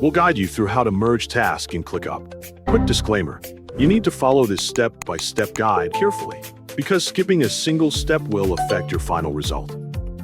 We'll guide you through how to merge tasks in ClickUp. Quick disclaimer, you need to follow this step-by-step guide carefully, because skipping a single step will affect your final result.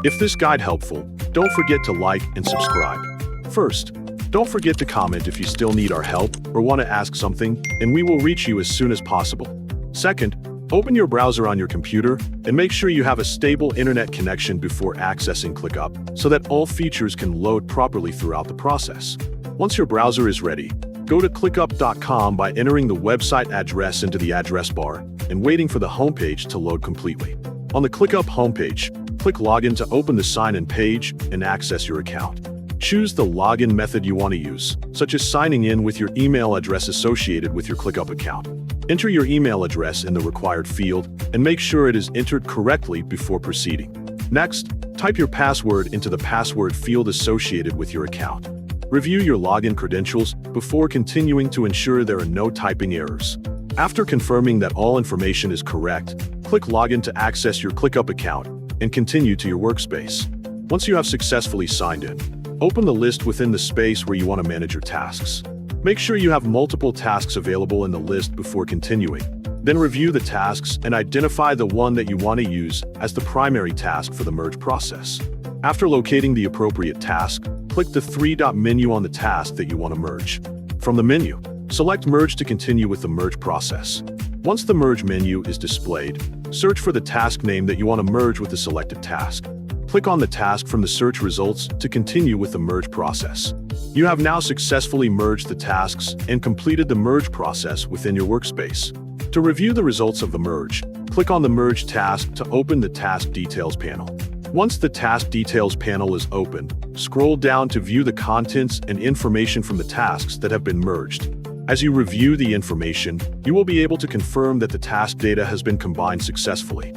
If this guide helpful, don't forget to like and subscribe. First, don't forget to comment if you still need our help or want to ask something, and we will reach you as soon as possible. Second, open your browser on your computer and make sure you have a stable internet connection before accessing ClickUp so that all features can load properly throughout the process. Once your browser is ready, go to clickup.com by entering the website address into the address bar and waiting for the homepage to load completely. On the ClickUp homepage, click Login to open the sign-in page and access your account. Choose the login method you want to use, such as signing in with your email address associated with your ClickUp account. Enter your email address in the required field and make sure it is entered correctly before proceeding. Next, type your password into the password field associated with your account. Review your login credentials before continuing to ensure there are no typing errors. After confirming that all information is correct, click Login to access your ClickUp account and continue to your workspace. Once you have successfully signed in, open the list within the space where you want to manage your tasks. Make sure you have multiple tasks available in the list before continuing. Then review the tasks and identify the one that you want to use as the primary task for the merge process. After locating the appropriate task, click the three-dot menu on the task that you want to merge. From the menu, select Merge to continue with the merge process. Once the merge menu is displayed, search for the task name that you want to merge with the selected task. Click on the task from the search results to continue with the merge process. You have now successfully merged the tasks and completed the merge process within your workspace. To review the results of the merge, click on the Merge task to open the Task Details panel. Once the Task Details panel is opened, scroll down to view the contents and information from the tasks that have been merged. As you review the information, you will be able to confirm that the task data has been combined successfully.